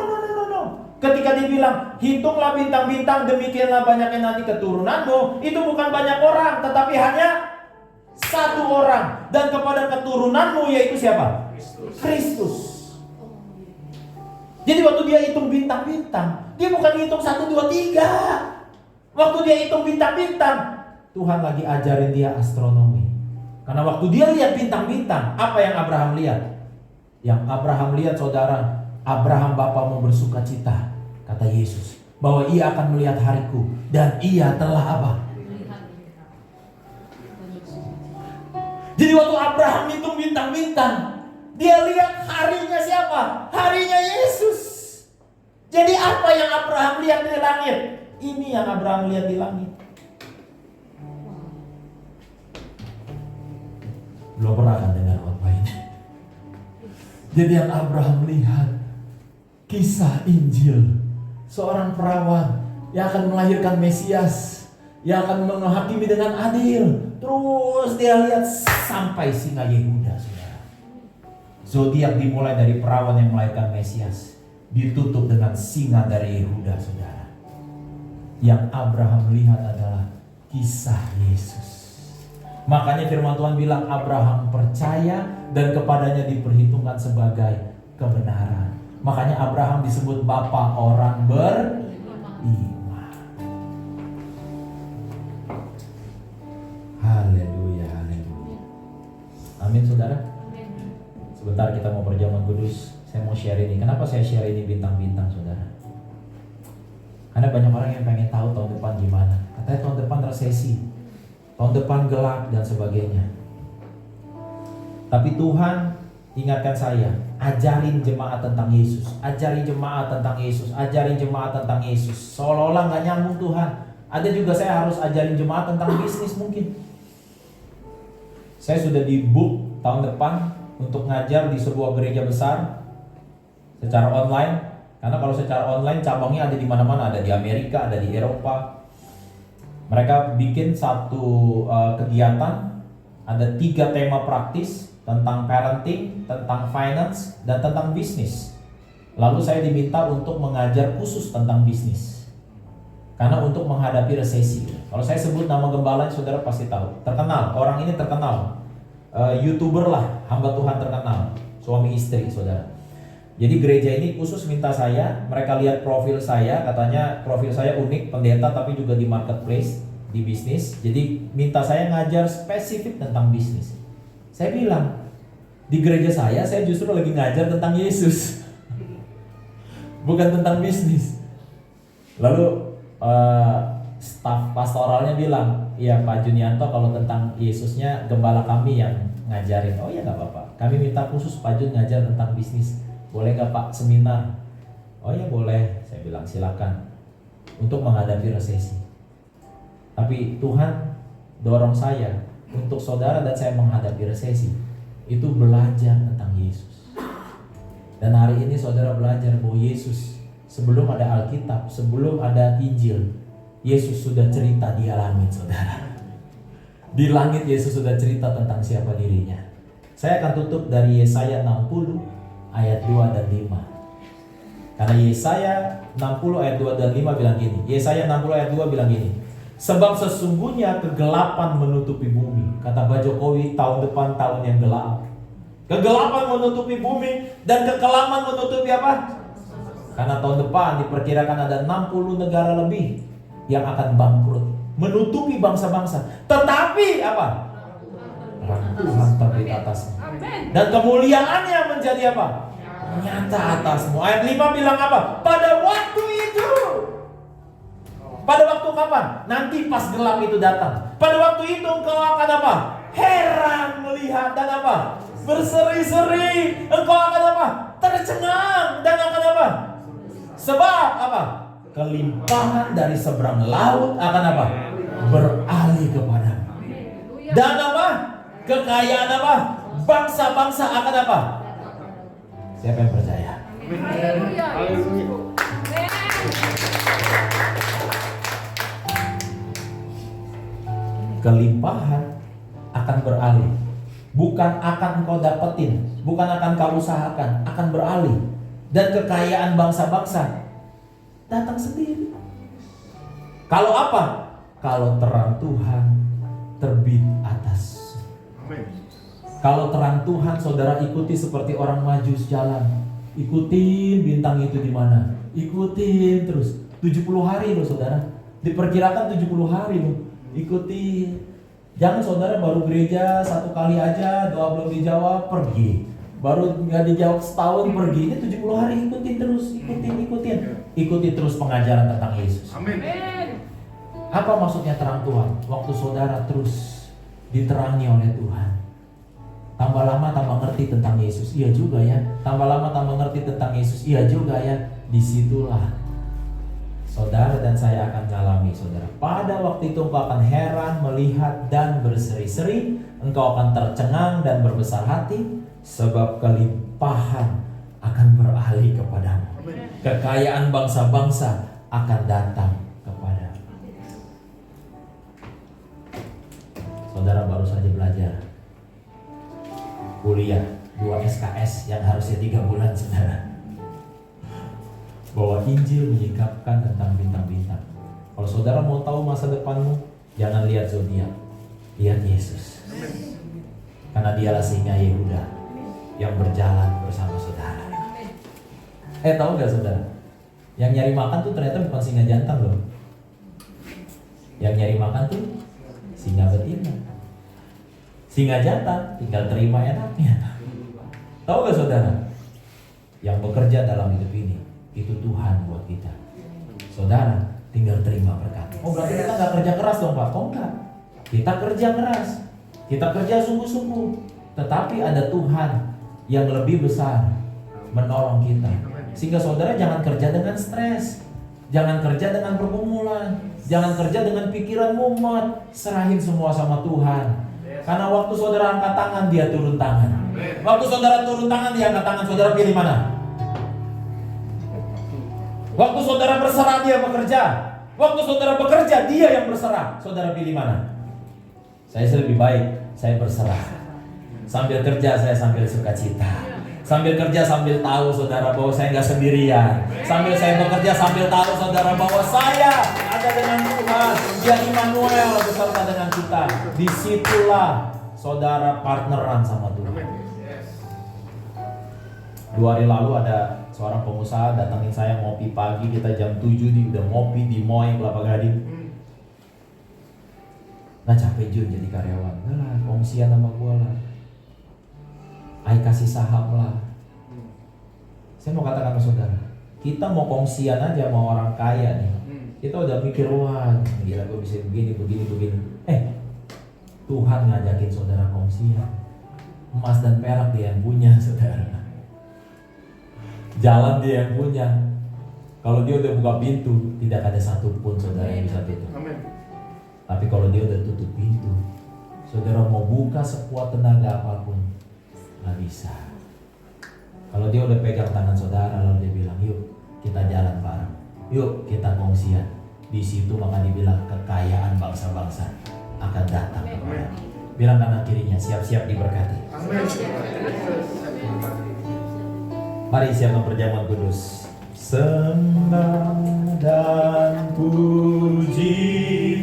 C: Ketika dibilang, hitunglah bintang-bintang, demikianlah banyaknya nanti keturunanmu, itu bukan banyak orang, tetapi hanya satu orang. Dan kepada keturunanmu, yaitu siapa? Kristus. Jadi waktu dia hitung bintang-bintang, dia bukan hitung 1, 2, 3. Waktu dia hitung bintang-bintang, Tuhan lagi ajarin dia astronomi. Karena waktu dia lihat bintang-bintang, apa yang Abraham lihat? Yang Abraham lihat, saudara, Abraham bapamu bersuka cita, kata Yesus, bahwa ia akan melihat hariku, dan ia telah apa? Jadi waktu Abraham hitung bintang-bintang, dia lihat harinya siapa? Harinya Yesus. Jadi apa yang Abraham lihat di langit? Ini yang Abraham lihat di langit. Belum pernah kan dengar khotbah ini. Jadi yang Abraham lihat kisah Injil, seorang perawan yang akan melahirkan Mesias, yang akan menghakimi dengan adil. Terus dia lihat sampai singa Yehuda, saudara. Zodiak dimulai dari perawan yang melahirkan Mesias, ditutup dengan singa dari Yehuda, saudara. Yang Abraham lihat adalah kisah Yesus. Makanya firman Tuhan bilang Abraham percaya dan kepadanya diperhitungkan sebagai kebenaran. Makanya Abraham disebut bapa orang beriman. Haleluya, haleluya. Amin, saudara. Sebentar kita mau perjamuan kudus. Saya mau share ini. Kenapa saya share ini bintang-bintang, saudara? Karena banyak orang yang pengen tahu tahun depan gimana. Katanya tahun depan resesi, tahun depan gelap dan sebagainya. Tapi Tuhan ingatkan saya, ajarin jemaat tentang Yesus, ajarin jemaat tentang Yesus, ajarin jemaat tentang Yesus. Seolah-olah gak nyambung Tuhan. Ada juga saya harus ajarin jemaat tentang bisnis mungkin. Saya sudah di book tahun depan untuk ngajar di sebuah gereja besar secara online. Karena kalau secara online cabangnya ada di mana-mana, ada di Amerika, ada di Eropa. Mereka bikin satu kegiatan, ada 3 tema praktis tentang parenting, tentang finance, dan tentang bisnis. Lalu saya diminta untuk mengajar khusus tentang bisnis. Karena untuk menghadapi resesi. Kalau saya sebut nama gembala, saudara pasti tahu. Terkenal, orang ini terkenal. YouTuber lah, hamba Tuhan terkenal. Suami istri, saudara. Jadi gereja ini khusus minta saya, mereka lihat profil saya, katanya profil saya unik, pendeta tapi juga di marketplace, di bisnis. Jadi minta saya ngajar spesifik tentang bisnis. Saya bilang, di gereja saya justru lagi ngajar tentang Yesus, bukan tentang bisnis. Lalu staf pastoralnya bilang, ya Pak Junianto kalau tentang Yesusnya gembala kami yang ngajarin. Oh ya gak apa-apa, kami minta khusus Pak Jun ngajar tentang bisnis. Boleh gak Pak seminar? Oh ya boleh, saya bilang silakan. Untuk menghadapi resesi. Tapi Tuhan dorong saya untuk saudara dan saya menghadapi resesi, itu belajar tentang Yesus. Dan hari ini saudara belajar bahwa Yesus, sebelum ada Alkitab, sebelum ada Injil, Yesus sudah cerita di langit, saudara. Di langit Yesus sudah cerita tentang siapa dirinya. Saya akan tutup dari Yesaya 60 ayat 2 dan 5. Karena Yesaya 60 ayat 2 dan 5 bilang gini. Yesaya 60 ayat 2 bilang gini. Sebab sesungguhnya kegelapan menutupi bumi. Kata Pak Jokowi, tahun depan tahun yang gelap. Kegelapan menutupi bumi dan kekelaman menutupi apa? Karena tahun depan diperkirakan ada 60 negara lebih yang akan bangkrut, menutupi bangsa-bangsa. Tetapi apa? Tuhan terbit atasmu. Dan kemuliaannya menjadi apa? Nyata atasmu. Ayat 5 bilang apa? Pada waktu itu. Pada waktu kapan? Nanti pas gelap itu datang. Pada waktu itu engkau akan apa? Heran melihat dan apa? Berseri-seri. Engkau akan apa? Tercengang dan akan apa? Sebab apa? Kelimpahan dari seberang laut akan apa? Beralih kepadamu. Dan apa? Kekayaan apa? Bangsa-bangsa akan apa? Siapa yang percaya? Kelimpahan akan beralih. Bukan akan kau dapetin, bukan akan kau usahakan, akan beralih. Dan kekayaan bangsa-bangsa datang sendiri. Kalau apa? Kalau terang Tuhan terbit atas. Kalau terang Tuhan saudara ikuti seperti orang Majus jalan. Ikutin bintang itu di mana. Ikutin terus. 70 hari loh saudara. Diperkirakan 70 hari loh. Ikutin. Jangan saudara baru gereja 1 kali aja, doa belum dijawab, pergi. Baru nggak dijawab setahun pergi, ini 70 hari ikutin terus, ikuti terus pengajaran tentang Yesus.
B: Amin.
C: Apa maksudnya terang Tuhan? Waktu saudara terus diterangi oleh Tuhan, tambah lama tambah ngerti tentang Yesus, iya juga ya. Tambah lama tambah ngerti tentang Yesus, iya juga ya. Disitulah saudara dan saya akan mengalami, saudara. Pada waktu itu engkau akan heran, melihat dan berseri-seri. Engkau akan tercengang dan berbesar hati, sebab kelimpahan akan beralih kepadamu. Kekayaan bangsa-bangsa akan datang kepadamu. Saudara baru saja belajar kuliah 2 SKS yang harusnya 3 bulan, saudara. Bahwa Injil menyingkapkan tentang bintang-bintang. Kalau saudara mau tahu masa depanmu, jangan lihat zodiak, lihat Yesus. Karena dialah singa Yehuda yang berjalan bersama saudara. Tahu gak saudara? Yang nyari makan tuh ternyata bukan singa jantan loh. Yang nyari makan tuh singa betina. Singa jantan tinggal terima enaknya. Tahu gak saudara? Yang bekerja dalam hidup ini itu Tuhan buat kita. Saudara tinggal terima berkat. Oh berarti kita gak kerja keras dong Pak? Oh enggak. Kita kerja keras, kita kerja sungguh-sungguh. Tetapi ada Tuhan yang lebih besar menolong kita. Sehingga saudara jangan kerja dengan stres, jangan kerja dengan pergumulan, jangan kerja dengan pikiran mumet. Serahin semua sama Tuhan. Karena waktu saudara angkat tangan, dia turun tangan. Waktu saudara turun tangan, dia angkat tangan. Saudara pilih mana? Waktu saudara berserah, dia bekerja. Waktu saudara bekerja, dia yang berserah. Saudara pilih mana? Saya lebih baik, saya berserah. Sambil kerja, saya sambil sukacita. Sambil kerja, sambil tahu saudara bahwa saya nggak sendirian. Sambil saya bekerja, sambil tahu saudara bahwa saya ada dengan Tuhan. Dia Immanuel beserta dengan kita. Disitulah saudara partneran sama Tuhan. 2 hari lalu ada seorang pengusaha datangin saya ngopi pagi, kita jam 7 nih udah ngopi di Moy Kelapa Gading. Nah capek Jun jadi karyawan, nah kongsian sama gua lah, Ay kasih saham lah. Saya mau katakan ke saudara, kita mau kongsian aja sama orang kaya nih, kita udah mikir wah gila gue bisa begini. Tuhan ngajakin saudara kongsian, emas dan perak dia yang punya saudara. Jalan dia yang punya. Kalau dia udah buka pintu, tidak ada satupun saudara yang bisa tutup. Tapi kalau dia udah tutup pintu, saudara mau buka sekuat tenaga apapun, nggak bisa. Kalau dia udah pegang tangan saudara, lalu dia bilang, yuk kita jalan bareng, yuk kita kongsian. Di situ maka dibilang kekayaan bangsa-bangsa akan datang kepada. Bilang kanan kirinya, siap-siap diberkati. Mari siapkan perjamuan kudus. Sembah dan puji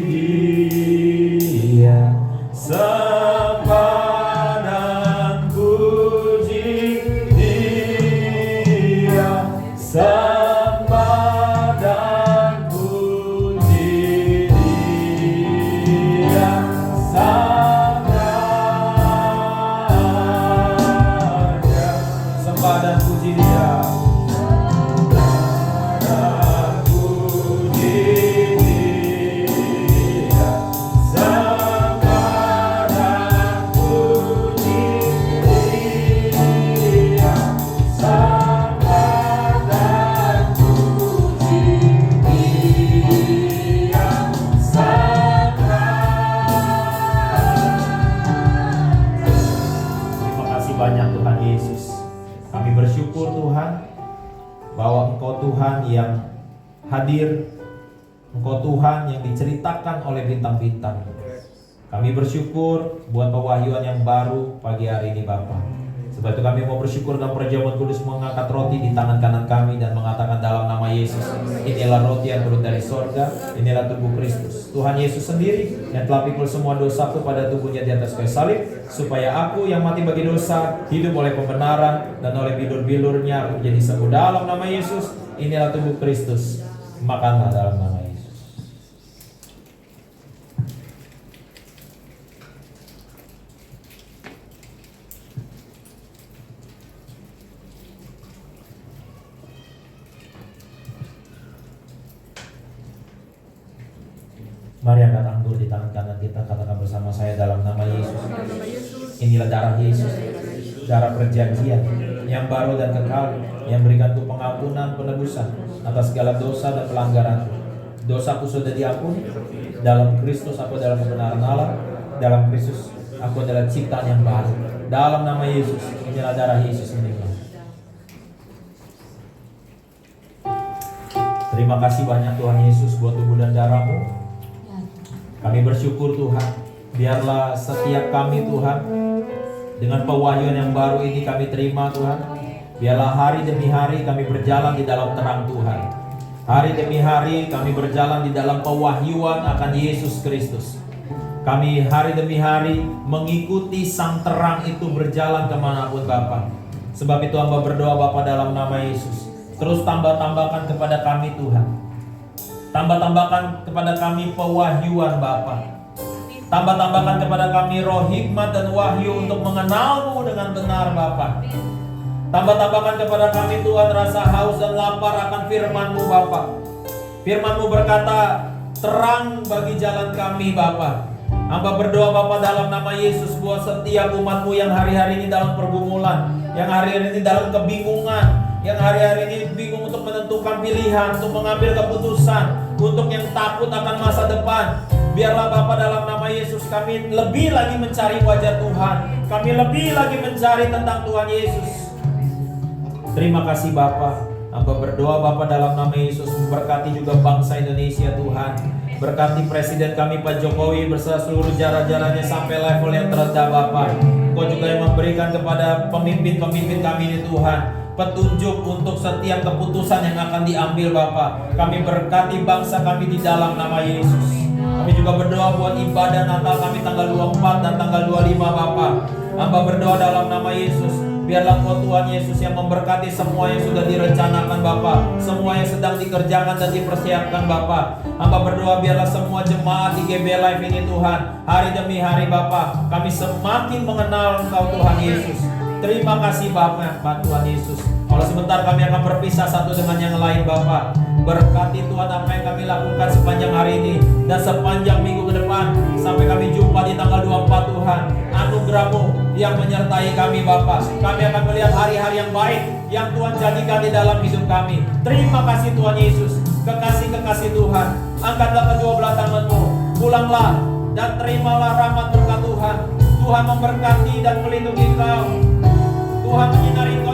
C: Dia, sembah dan puji Dia, sembah dan puji Dia, Sang Raja. Sembah dan puji Dia. Banyak Tuhan Yesus, kami bersyukur Tuhan bahwa Engkau Tuhan yang hadir, Engkau Tuhan yang diceritakan oleh bintang-bintang. Kami bersyukur buat pewahyuan yang baru pagi hari ini Bapa. Sebab itu kami mau bersyukur dan perjamuan kudus mengangkat roti di tangan kanan kami dan mengatakan dalam nama Yesus, inilah roti yang turun dari sorga, inilah tubuh Kristus. Tuhan Yesus sendiri yang telah pikul semua dosaku pada tubuhnya di atas kayu salib, supaya aku yang mati bagi dosa hidup oleh pembenaran, dan oleh bilur-bilurnya aku menjadi sembuh. Dalam nama Yesus, inilah tubuh Kristus. Makanlah dalam nama Yesus. Mari angkat anggur di tangan kanan kita, katakan bersama saya dalam nama Yesus. Inilah darah Yesus, darah perjanjian yang baru dan kekal, yang berikanku pengampunan, penebusan atas segala dosa dan pelanggaranku. Dosaku sudah diampuni. Dalam Kristus aku adalah kebenaran Allah. Dalam Kristus aku adalah ciptaan yang baru. Dalam nama Yesus, inilah darah Yesus menimba. Terima kasih banyak Tuhan Yesus buat tubuh dan darah-Mu. Kami bersyukur Tuhan, biarlah setiap kami Tuhan, dengan pewahyuan yang baru ini kami terima Tuhan. Biarlah hari demi hari kami berjalan di dalam terang Tuhan. Hari demi hari kami berjalan di dalam pewahyuan akan Yesus Kristus. Kami hari demi hari mengikuti sang terang itu berjalan kemanapun Bapa. Sebab itu hamba berdoa Bapa dalam nama Yesus, terus tambah-tambahkan kepada kami Tuhan. Tambah-tambahkan kepada kami pewahyuan Bapa. Tambah-tambahkan kepada kami roh hikmat dan wahyu untuk mengenal-Mu dengan benar Bapa. Tambah-tambahkan kepada kami Tuhan rasa haus dan lapar akan firman-Mu Bapa. Firman-Mu berkata, terang bagi jalan kami Bapa. Hamba berdoa Bapa dalam nama Yesus buat setiap umat-Mu yang hari-hari ini dalam pergumulan, yang hari-hari ini dalam kebingungan, yang hari-hari ini bingung untuk menentukan pilihan, untuk mengambil keputusan, untuk yang takut akan masa depan. Biarlah Bapa dalam nama Yesus kami lebih lagi mencari wajah Tuhan. Kami lebih lagi mencari tentang Tuhan Yesus. Terima kasih Bapa. Hamba berdoa Bapa dalam nama Yesus, memberkati juga bangsa Indonesia Tuhan. Berkati Presiden kami Pak Jokowi beserta seluruh jajarannya sampai level yang terendah Bapa. Engkau juga yang memberikan kepada pemimpin-pemimpin kami ini Tuhan petunjuk untuk setiap keputusan yang akan diambil Bapa. Kami berkati bangsa kami di dalam nama Yesus. Kami juga berdoa buat ibadah Natal kami tanggal 24 dan tanggal 25 Bapa. Hamba berdoa dalam nama Yesus. Biarlah Engkau Tuhan Yesus yang memberkati semua yang sudah direncanakan Bapa, semua yang sedang dikerjakan dan dipersiapkan Bapa. Hamba berdoa biarlah semua jemaat di GB Live ini Tuhan, hari demi hari Bapa, kami semakin mengenal Engkau Tuhan Yesus. Terima kasih Bapa, Tuhan Yesus. Kalau sebentar kami akan berpisah satu dengan yang lain Bapa. Berkati Tuhan apa yang kami lakukan sepanjang hari ini dan sepanjang minggu ke depan sampai kami jumpa di tanggal 24 Tuhan. Anugerah-Mu yang menyertai kami Bapa. Kami akan melihat hari-hari yang baik yang Tuhan jadikan di dalam hidup kami. Terima kasih Tuhan Yesus. Kekasih-kekasih Tuhan, angkatlah kedua belah tangan-Mu, pulanglah dan terimalah rahmat berkat Tuhan. Tuhan memberkati dan melindungi kau. Tuhan menyinari